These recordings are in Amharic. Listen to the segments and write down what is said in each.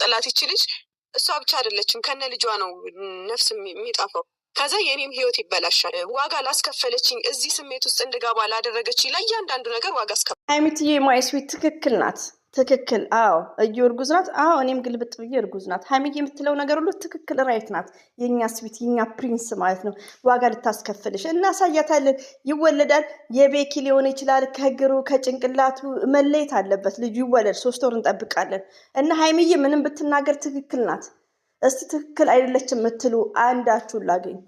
የሚያስጠላት ይችልሽ እሷ ብቻ አይደለችም ከነ ልጇ ነው ነፍስ የሚጣፈው ከዛ የኔም ህይወት ይበላሻል ዋጋ ላስከፈለችኝ እዚህ ስሜት ውስጥ እንድገባ ላደረገችኝ ለእያንዳንዱ ነገር ዋጋ አስከፈለ ሀይሚትዬ ማይስዊት ትክክል ናት ትክክል አዎ እዩ እርጉዝ ናት አዎ እኔም ግልብጥ ብዬ እርጉዝ ናት ሀይሚዬ የምትለው ነገር ሁሉ ትክክል ራይት ናት የኛ ስዊት የኛ ፕሪንስ ማለት ነው ዋጋ ልታስከፍልሽ እናሳያታለን ይወለዳል የቤኪ ሊሆን ይችላል ከእግሩ ከጭንቅላቱ መለየት አለበት ልጁ ይወለድ 3 ወር እንጠብቃለን እና ሀይሚዬ ምንም ብትናገር ትክክል ናት እስቲ ትክክል አይደለችም የምትሉ አንዳችሁን ላገኝ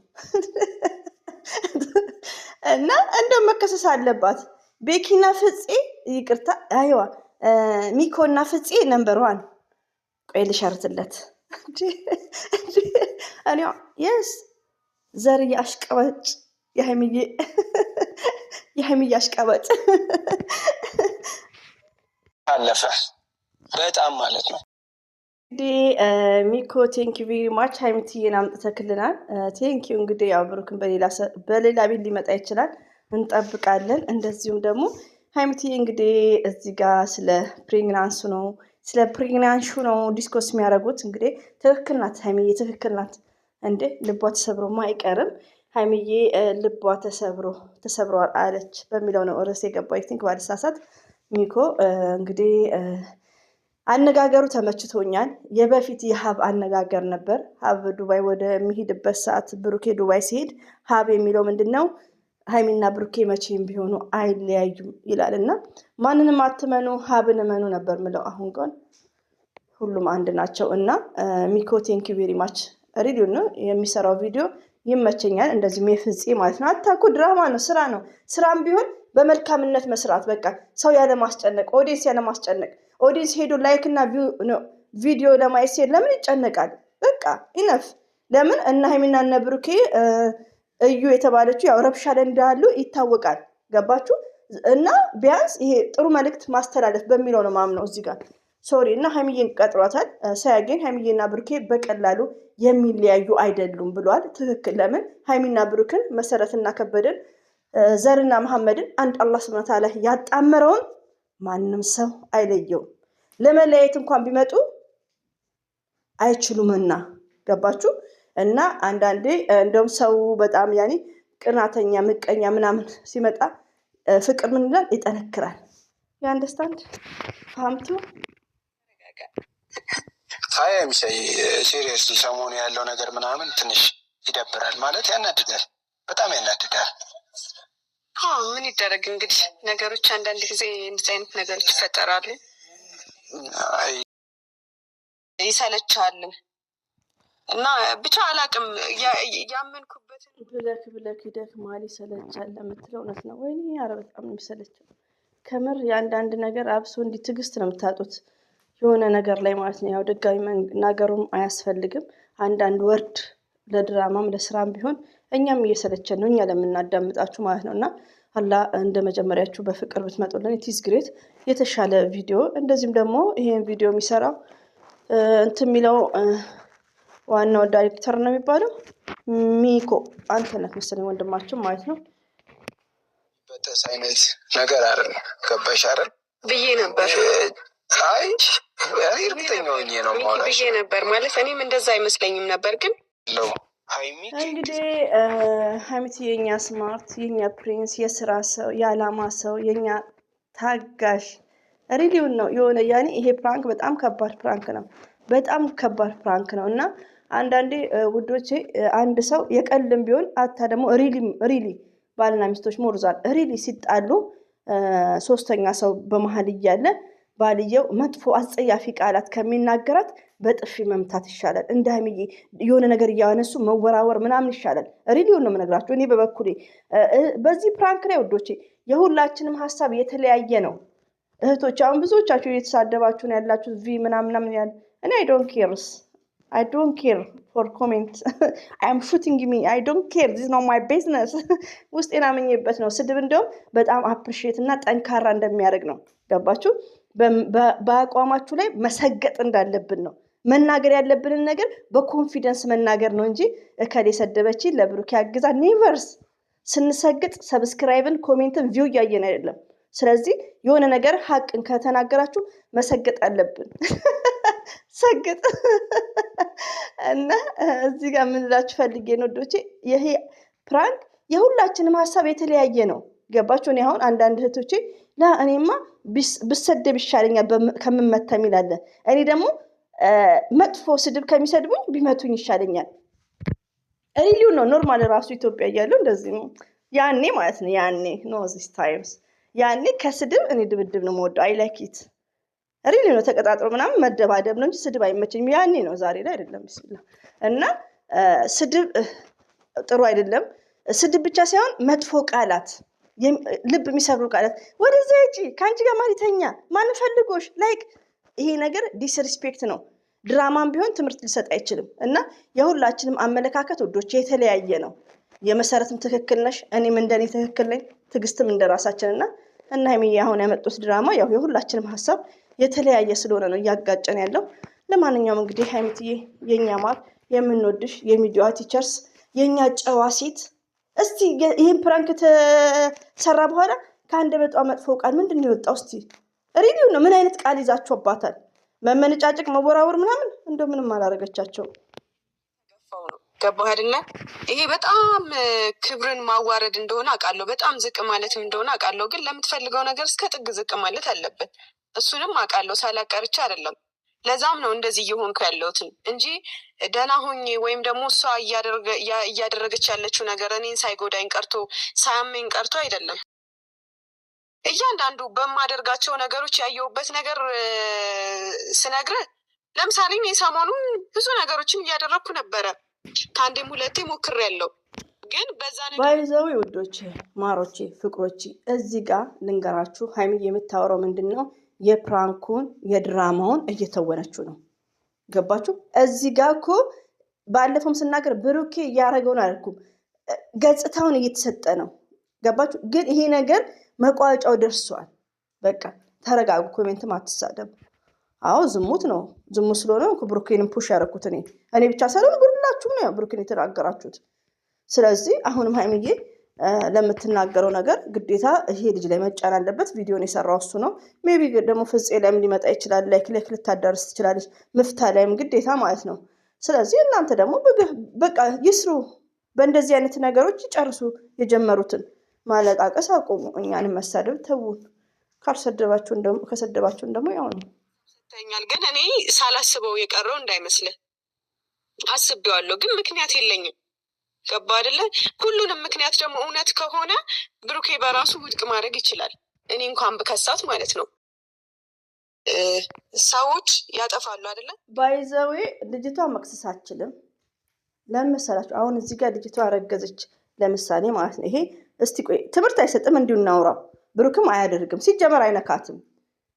እና እንደው መከሰስ አለባት ቤኪና ፍፄ ይቅርታ አይዋ ሚኮና ፍፄ ነምበር 1 ቆይ ልሸርትለት እኔ የስ ዘር ያሽቀበጭ የሀይሚዬ አሽቀበጭ አለፈ በጣም ማለት ነው ሚኮ ቴንኪ ቬሪ ማች ሀይሚትዬን አምጥተክልናል ቴንኪ እንግዲህ ያው ብሩክን በሌላ ቤት ሊመጣ ይችላል እንጠብቃለን እንደዚሁም ደግሞ ሀይሚትዬ እንግዲህ እዚህ ጋር ስለ ፕሬግናንሱ ነው ዲስኮስ የሚያደርጉት እንግዲህ ትክክል ናት ሀይሚዬ ትክክል ናት እንዴ ልቧ ተሰብሮማ አይቀርም ሀይሚዬ ልቧ ተሰብሯል አለች በሚለው ነው ርዕስ የገባው አይ ቲንክ ባልሳሳት ሚኮ እንግዲህ አነጋገሩ ተመችቶኛል የበፊት የሀብ አነጋገር ነበር ሀብ ዱባይ ወደ የሚሄድበት ሰዓት ብሩኬ ዱባይ ሲሄድ ሀብ የሚለው ምንድነው ሀይሚና ብሩኬ መቼም ቢሆኑ አይለያዩም ይላልና ማንንም አትመኑ ሀብን እመኑ ነበር ምለው አሁን ግን ሁሉም አንድ ናቸው እና ሚኮ ቴንክ ዩ ቬሪ ማች ሪዲዮ ነው የሚሰራው ቪዲዮ ይመቸኛል እንደዚህ ሜፍጽ ማለት ነው አታኩ ድራማ ነው ስራም ቢሆን በመልካምነት መስራት በቃ ሰው ያለ ማስጨነቅ ኦዲየንስ ሄዶ ላይክ እና ቪዲዮ ለማየት ሲል ለምን ይጨነቃል በቃ ኢነፍ ለምን እና ሀይሚና እና ብሩኬ እዩ የተባለችው ያው ረብሻ ላይ እንዳሉ ይታወቃል ገባችሁ እና ቢያንስ ይሄ ጥሩ መልእክት ማስተላለፍ በሚለው ነው ማምነው እዚህ ጋር ሶሪ እና ሀይሚዬን ቀጥሯታል ሳያገኝ ሀይሚዬና ብሩኬ በቀላሉ የሚለያዩ አይደሉም ብሏል ትክክል ለምን ሀይሚና ብሩክን መሰረትና ከበደን ዘርና መሐመድን አንድ አላህ Subhanahu Wa Ta'ala ያጣመረውን ማንንም ሰው አይለየው ለመለያየት እንኳን ቢመጡ አይችሉምና ገባችሁ እና አንዳንዴ እንደውም ሰው በጣም ያኒ ቅናተኛ ምቀኛ ምናምን ሲመጣ ፍቅር ምን ይላል ይጠነክራል you understand ፋምቱ ታየም ሲሪየስሊ ሰሞኑ ያለው ነገር ምናምን ትንሽ ይደብራል ማለት ያናድዳል በጣም ያናድዳል ምን ይደረግ እንግዲህ ነገሮች አንዳንድ ጊዜ እንደዚህ አይነት ነገሮች ይፈጠራሉ ይሰለቻል እና ብቻ አላቅም ያመንኩበትን ብለክ ይደክማል ይሰለቻል ለምትለው እውነት ነው ወይኔ ኧረ በጣም የሚሰለቸው ከምር ያንዳንድ ነገር አብሶ እንዲህ ትዕግስት ነው የምታጡት የሆነ ነገር ላይ ማለት ነው ያው ደጋሚ ነገሩም አያስፈልግም አንዳንድ ወርድ ለድራማም ለስራም ቢሆን እኛም እየሰለቸን ነው እኛ ለምናዳምጣችሁ ማለት ነውና አላህ እንደመጀመሪያችሁ በፍቅር ብትመጡልን ኢትስ ግሬት የተሻለ ቪዲዮ እንደዚህም ደግሞ ይሄን ቪዲዮ የሚሰራው እንትሚለው ዋናው ዳይሬክተር ነው የሚባለው ሚኮ አንተ ነህ መሰለኝ ወንድማችን ማለት ነው በተሳይነት ነገር አይደል ገባሽ አይደል ብዬ ነበር አይ እርግጠኛ ሆኜ ነው ማለት ብዬ ነበር ማለት እኔም እንደዛ አይመስለኝም ነበር ግን ነው እንግዲህ ሀይሚት የኛ ስማርት የኛ ፕሪንስ የስራ ሰው የዓላማ ሰው የኛ ታጋሽ ሪሊውን ነው የሆነ ያኔ ይሄ ፕራንክ በጣም ከባድ ፕራንክ ነው እና አንዳንዴ ውዶቼ አንድ ሰው የቀልም ቢሆን አታ ደግሞ ሪሊ ባልና ሚስቶች ሞርዛል ሪሊ ሲጣሉ ሶስተኛ ሰው በመሃል እያለ ባልየው መጥፎ አጸያፊ ቃላት ከሚናገራት በጥፊ መምታት ይሻላል እንዳይምዬ የሆነ ነገር ያነሱ መወራወር ምናምን ይሻላል ሪሊውን ነው የምነግራችሁ እኔ በበኩሌ በዚህ ፕራንክ ላይ ወዶቼ የሁላችንም ሐሳብ የተለያየ ነው እህቶች አሁን ብዙዎቻችሁ እየተሳደባችሁ ነው ያላችሁ ምናምን ያል እኔ I don't care for comment I am shooting me I don't care this is not my business ውስጤና ምኝበት ነው ስድብ እንደውም በጣም አፕሪሺየት እና ጠንካራ እንደሚያደርግ ነው ገባችሁ በአቋማችሁ ላይ መሰገጥ እንዳለብን ነው መናገር ያለብንን ነገር በኮንፊደንስ መናገር ነው እንጂ እከሌ ሰደበች ለብሩክ ያግዛ ኔቨርስ ስንሰግጥ ሰብስክራይብን ኮሜንትን ቪው ያየን አይደለም ስለዚህ የሆነ ነገር ሐቅን ከተናገራችሁ መሰገጥ አለብን ሰግጥ እና እዚህ ጋር ምን እላችሁ ፈልጌ ነው ወዶቼ፣ ይሄ ፕራንክ የሁላችንም ሀሳብ የተለያየ ነው። ገባችሁ? እኔ አሁን አንዳንድ እህቶቼ እኔማ ብሰደብ ይሻለኛል ከምመታ የሚላለ፣ እኔ ደግሞ መጥፎ ስድብ ከሚሰድቡኝ ቢመቱኝ ይሻለኛል። ሪሊው ነው ኖርማል። ራሱ ኢትዮጵያ እያለሁ እንደዚህ ነው ያኔ ማለት ነው። ያኔ ኖ ዚስ ታይምስ ያኔ ከስድብ እኔ ድብድብ ነው የምወደው። አይ ላይክ ኢት ሪሊ ነው። ተቀጣጥሮ ምናምን መደባደብ ነው እንጂ ስድብ አይመቸኝም። ያኔ ነው፣ ዛሬ ላይ አይደለም። ቢስሚላህ እና ስድብ ጥሩ አይደለም። ስድብ ብቻ ሳይሆን መጥፎ ቃላት፣ ልብ የሚሰብሩ ቃላት፣ ወደዛ ሂጂ፣ ከአንቺ ጋር ማን ይተኛ፣ ማን ፈልጎሽ፣ ላይክ ይሄ ነገር ዲስሪስፔክት ነው። ድራማም ቢሆን ትምህርት ሊሰጥ አይችልም። እና የሁላችንም አመለካከት ወዶች የተለያየ ነው። የመሰረትም ትክክል ነሽ፣ እኔም እንደኔ ትክክል ነኝ፣ ትዕግስትም እንደራሳችን እና ሀይሚዬ አሁን ያመጡት ድራማ ያው የሁላችንም ሀሳብ የተለያየ ስለሆነ ነው እያጋጨን ያለው። ለማንኛውም እንግዲህ ሀይሚትዬ የኛ ማር፣ የምንወድሽ የሚዲያ ቲቸርስ፣ የኛ ጨዋ ሴት፣ እስቲ ይህን ፕራንክ ተሰራ በኋላ ከአንደበቷ መጥፎ ቃል ምንድን ነው የወጣው? እስቲ ሪዲው ነው ምን አይነት ቃል ይዛችሁባታል? መመነጫጭቅ፣ መወራወር ምናምን እንደው ምንም አላረገቻቸው። ገባህ አይደለ? ይሄ በጣም ክብርን ማዋረድ እንደሆነ አውቃለሁ፣ በጣም ዝቅ ማለትም እንደሆነ አውቃለሁ። ግን ለምትፈልገው ነገር እስከ ጥግ ዝቅ ማለት አለበት። እሱንም አውቃለሁ፣ ሳላቀርቻ አይደለም። ለዛም ነው እንደዚህ እየሆንኩ ያለሁትን እንጂ ደህና ሆኜ ወይም ደግሞ እሷ እያደረገች ያለችው ነገር እኔን ሳይጎዳኝ ቀርቶ ሳያመኝ ቀርቶ አይደለም። እያንዳንዱ በማደርጋቸው ነገሮች ያየሁበት ነገር ስነግርህ፣ ለምሳሌ እኔ ሰሞኑን ብዙ ነገሮችን እያደረግኩ ነበረ። ከአንዴም ሁለቴ ሞክሬያለሁ። ግን በዛ ነገር ባይዘው ውዶቼ፣ ማሮቼ፣ ፍቅሮቼ እዚህ ጋር ልንገራችሁ፣ ሀይሚዬ የምታወራው ምንድን ነው? የፕራንኩን የድራማውን እየተወነችው ነው። ገባችሁ? እዚህ ጋር እኮ ባለፈውም ስናገር ብሩኬ እያደረገውን አላልኩም፣ ገጽታውን እየተሰጠ ነው። ገባችሁ? ግን ይሄ ነገር መቋጫው ደርሷል። በቃ ተረጋጉ። ኮሜንትም አትሳደቡ። አዎ ዝሙት ነው። ዝሙት ስለሆነ ብሩኬንም ፑሽ ያደረኩት እኔ ብቻ ሳይሆን ሁላችሁም ነው ብሩኬን የተናገራችሁት። ስለዚህ አሁንም ሀይሚዬ ለምትናገረው ነገር ግዴታ ይሄ ልጅ ላይ መጫን አለበት። ቪዲዮን የሰራው እሱ ነው። ሜቢ ደግሞ ፍፄ ላይም ሊመጣ ይችላል። ላይክ ልታዳርስ ትችላለች። ምፍታ ላይም ግዴታ ማለት ነው። ስለዚህ እናንተ ደግሞ በቃ ይስሩ፣ በእንደዚህ አይነት ነገሮች ይጨርሱ። የጀመሩትን ማለቃቀስ አቁሙ። እኛንም መሳደብ ተውን። ከሰደባችሁን ደግሞ ያው ነው ተኛል። ግን እኔ ሳላስበው የቀረው እንዳይመስልህ አስቤዋለሁ፣ ግን ምክንያት የለኝም። ገባ አይደለ? ሁሉንም ምክንያት ደግሞ እውነት ከሆነ ብሩኬ በራሱ ውድቅ ማድረግ ይችላል። እኔ እንኳን ብከሳት ማለት ነው። ሰዎች ያጠፋሉ አይደለ? ባይዘዌ ልጅቷ መክሰስ አችልም። ለምን መሰላችሁ? አሁን እዚህ ጋር ልጅቷ አረገዘች ለምሳሌ ማለት ነው። ይሄ እስቲ ቆይ ትምህርት አይሰጥም? እንዲሁ እናውራው። ብሩክም አያደርግም ሲጀመር አይነካትም።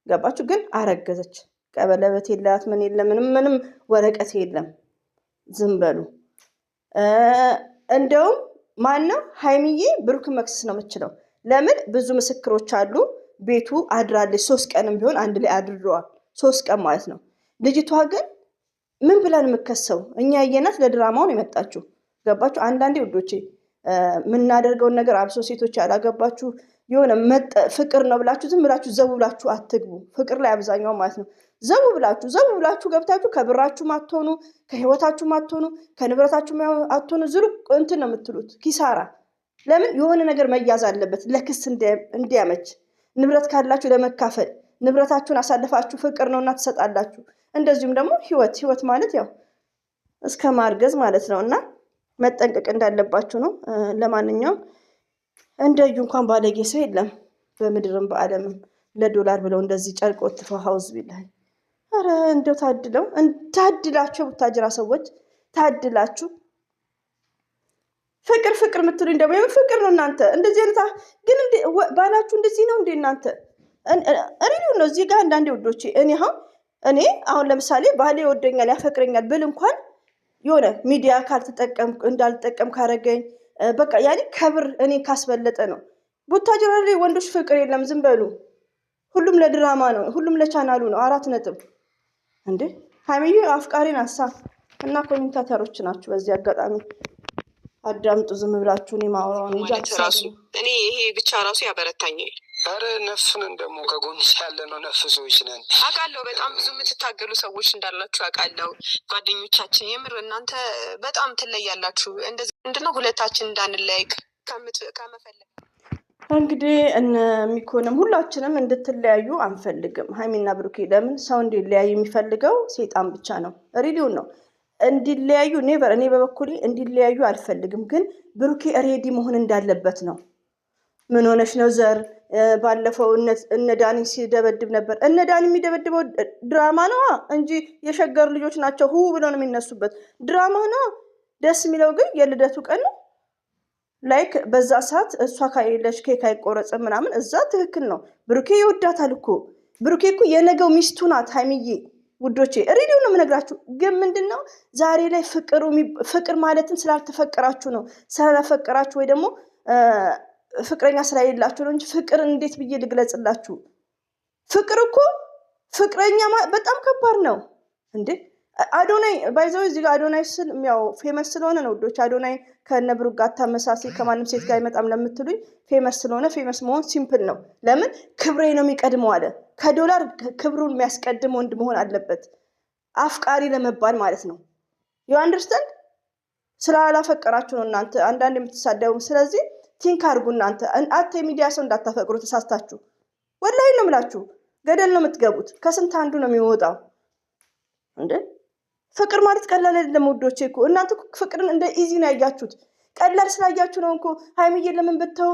ገባችሁ? ግን አረገዘች። ቀበለበት የላት ምን የለም፣ ምንም ወረቀት የለም። ዝም በሉ። እንደውም ማነው ሀይሚዬ ብሩክን መክሰስ ነው የምችለው። ለምን? ብዙ ምስክሮች አሉ። ቤቱ አድራለች። 3 ቀንም ቢሆን አንድ ላይ አድረዋል። 3 ቀን ማለት ነው። ልጅቷ ግን ምን ብላን የምከሰው? እኛ ያየናት ለድራማውን የመጣችው። ገባችሁ? አንዳንዴ ውዶቼ የምናደርገውን ነገር አብሶ ሴቶች ያላገባችሁ የሆነ ፍቅር ነው ብላችሁ ዝም ብላችሁ ዘው ብላችሁ አትግቡ። ፍቅር ላይ አብዛኛው ማለት ነው ዘው ብላችሁ ገብታችሁ ከብራችሁ ማትሆኑ፣ ከህይወታችሁ ማትሆኑ፣ ከንብረታችሁ አትሆኑ። ዝሩ እንትን ነው የምትሉት፣ ኪሳራ። ለምን? የሆነ ነገር መያዝ አለበት ለክስ እንዲያመች። ንብረት ካላችሁ ለመካፈል ንብረታችሁን አሳልፋችሁ ፍቅር ነውና ትሰጣላችሁ። እንደዚሁም ደግሞ ህይወት ማለት ያው እስከ ማርገዝ ማለት ነው። እና መጠንቀቅ እንዳለባችሁ ነው። ለማንኛውም እንደዩ እንኳን ባለጌ ሰው የለም በምድርም በዓለምም። ለዶላር ብለው እንደዚህ ጨርቅ ወጥፈው ሀውዝ ቢላይ። ኧረ እንደው ታድላችሁ የቡታጅራ ሰዎች ታድላችሁ። ፍቅር የምትሉኝ ደግሞ የምን ፍቅር ነው እናንተ? እንደዚህ አይነት ግን ባላችሁ እንደዚህ ነው እንዴ እናንተ? ሪሊው ነው እዚህ ጋር አንዳንዴ ውዶቼ እኔ አሁን ለምሳሌ ባሌ ይወደኛል ያፈቅረኛል ብል እንኳን የሆነ ሚዲያ እንዳልጠቀም ካረገኝ በቃ ያኔ ከብር እኔ ካስበለጠ ነው። ቡታጅራ ላይ ወንዶች ፍቅር የለም። ዝም በሉ። ሁሉም ለድራማ ነው። ሁሉም ለቻናሉ ነው። 4 ነጥብ እንዴ! ሀይሚዬ አፍቃሪን አሳ እና ኮሜንታተሮች ናችሁ። በዚህ አጋጣሚ አዳምጡ። ዝም ብላችሁ እኔ ማውራውን እንጂ እኔ ይሄ ብቻ ራሱ ያበረታኛል። ኧረ ነፍሱን ደግሞ ከጎንሽ ያለ ነው። ነፍስ ሰዎች ነን አውቃለሁ። በጣም ብዙ የምትታገሉ ሰዎች እንዳላችሁ አውቃለሁ። ጓደኞቻችን የምር እናንተ በጣም ትለያላችሁ። እንደዚህ ምንድነው ሁለታችን እንዳንለያይ ከመፈለግ እንግዲህ እነ ሚኮንም ሁላችንም እንድትለያዩ አንፈልግም። ሀይሚና ብሩኬ ለምን ሰው እንዲለያዩ የሚፈልገው ሴጣን ብቻ ነው። ሬዲዮን ነው እንዲለያዩ ኔቨር። እኔ በበኩሌ እንዲለያዩ አልፈልግም፣ ግን ብሩኬ ሬዲ መሆን እንዳለበት ነው። ምን ሆነሽ ነው ዘር? ባለፈው እነ ዳኒ ሲደበድብ ነበር። እነ ዳኒ የሚደበድበው ድራማ ነዋ እንጂ የሸገር ልጆች ናቸው ሁ ብለው ነው የሚነሱበት። ድራማ ነዋ። ደስ የሚለው ግን የልደቱ ቀን ነው። ላይክ በዛ ሰዓት እሷ ካየለች ኬክ አይቆረጽም ምናምን፣ እዛ ትክክል ነው። ብሩኬ ይወዳታል እኮ። ብሩኬ እኮ የነገው ሚስቱ ናት ሀይሚዬ። ውዶቼ ሬዲዮ ነው የምነግራችሁ። ግን ምንድን ነው ዛሬ ላይ ፍቅር ማለትን ስላልተፈቀራችሁ ነው፣ ስላላፈቀራችሁ ወይ ደግሞ ፍቅረኛ ስለሌላችሁ ነው እንጂ ፍቅርን እንዴት ብዬ ልግለጽላችሁ? ፍቅር እኮ ፍቅረኛ በጣም ከባድ ነው እንዴ። አዶናይ ባይዘው እዚህ ጋር አዶናይ ስል ያው ፌመስ ስለሆነ ነው ውዶች። አዶናይ ከነብሩክ ጋር ተመሳሳይ ከማንም ሴት ጋር አይመጣም ለምትሉኝ ፌመስ ስለሆነ፣ ፌመስ መሆን ሲምፕል ነው። ለምን ክብሬ ነው የሚቀድመው አለ። ከዶላር ክብሩን የሚያስቀድም ወንድ መሆን አለበት አፍቃሪ ለመባል ማለት ነው። ዩ አንደርስታንድ? ስላላፈቀራችሁ ነው እናንተ አንዳንድ የምትሳደቡ። ስለዚህ ቲንክ አድርጉ እናንተ አተ የሚዲያ ሰው እንዳታፈቅሩ ተሳስታችሁ። ወላሂ ነው የምላችሁ። ገደል ነው የምትገቡት። ከስንት አንዱ ነው የሚወጣው እንዴ። ፍቅር ማለት ቀላል አይደለም ውዶቼ እኮ። እናንተ ፍቅርን እንደ ኢዚ ነው ያያችሁት። ቀላል ስላያችሁ ነው እኮ ሀይሚዬ ለምን ብተው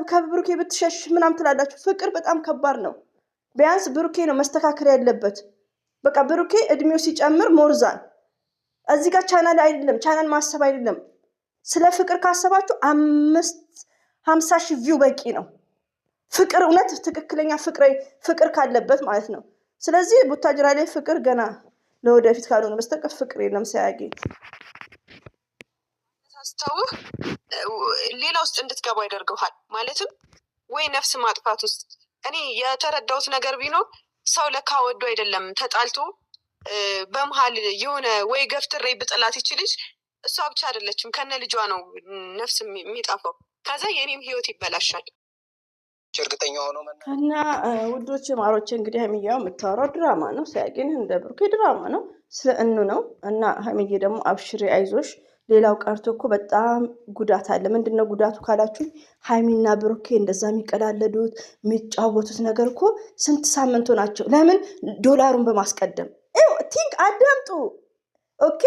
ከብሩኬ ብትሸሽ ምናምን ትላላችሁ። ፍቅር በጣም ከባድ ነው። ቢያንስ ብሩኬ ነው መስተካከል ያለበት። በቃ ብሩኬ እድሜው ሲጨምር ሞርዛን እዚህ ጋር ቻናል አይደለም፣ ቻናል ማሰብ አይደለም። ስለ ፍቅር ካሰባችሁ 50,000 ቪው በቂ ነው። ፍቅር እውነት ትክክለኛ ፍቅር ካለበት ማለት ነው። ስለዚህ ቡታጅራ ላይ ፍቅር ገና ለወደፊት ካልሆነ በስተቀር ፍቅር የለም ሳያገኝ ታስተውህ ሌላ ውስጥ እንድትገባ ያደርገዋል። ማለትም ወይ ነፍስ ማጥፋት ውስጥ እኔ የተረዳሁት ነገር ቢኖር ሰው ለካ ወዶ አይደለም ተጣልቶ በመሀል የሆነ ወይ ገፍትሬ ብጥላት ይችልሽ እሷ ብቻ አይደለችም ከነ ልጇ ነው ነፍስ የሚጠፋው። ከዛ የኔም ህይወት ይበላሻል። እርግጠኛ ሆኖ እና ውዶች ማሮች እንግዲህ ሀይሚዬው የምታወራው ድራማ ነው። ሳያገኝ እንደ ብሩኬ ድራማ ነው፣ ስለ እኑ ነው። እና ሀይሚዬ ደግሞ አብሽሬ አይዞሽ። ሌላው ቀርቶ እኮ በጣም ጉዳት አለ። ምንድነው ጉዳቱ ካላችሁ ሀይሚና ብሩኬ እንደዛ የሚቀላለዱት የሚጫወቱት ነገር እኮ ስንት ሳምንቱ ናቸው። ለምን ዶላሩን በማስቀደም ቲንክ አዳምጡ። ኦኬ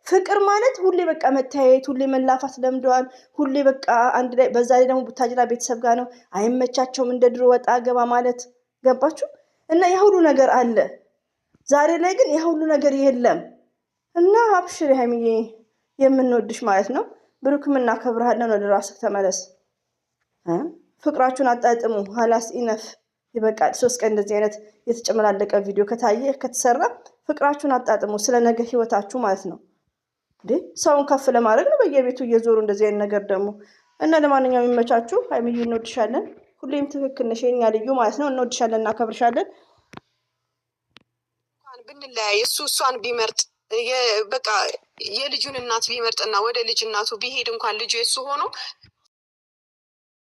ፍቅር ማለት ሁሌ በቃ መተያየት፣ ሁሌ መላፋት ለምደዋል። ሁሌ በቃ አንድ ላይ። በዛ ላይ ደግሞ ቡታጅራ ቤተሰብ ጋር ነው፣ አይመቻቸውም እንደ ድሮ ወጣ ገባ ማለት። ገባችሁ? እና የሁሉ ነገር አለ። ዛሬ ላይ ግን የሁሉ ነገር የለም። እና አብሽሪ ሀይሚዬ የምንወድሽ ማለት ነው። ብሩክም እናከብርሃለን። ወደ ራስህ ተመለስ። ፍቅራችሁን አጣጥሙ። ሀላስ ኢነፍ ይበቃል። 3 ቀን እንደዚህ አይነት የተጨመላለቀ ቪዲዮ ከታየ ከተሰራ ፍቅራችሁን አጣጥሙ። ስለ ነገ ህይወታችሁ ማለት ነው። ሰውን ከፍ ለማድረግ ነው በየቤቱ እየዞሩ እንደዚህ አይነት ነገር ደግሞ። እና ለማንኛውም የሚመቻችሁ ሀይሚዬ እንወድሻለን። ሁሌም ትክክል ነሽ የኛ ልዩ ማለት ነው። እንወድሻለን፣ እናከብርሻለን። ብንለያይ እሱ እሷን ቢመርጥ በቃ የልጁን እናት ቢመርጥና ወደ ልጅ እናቱ ቢሄድ እንኳን ልጁ የሱ ሆኖ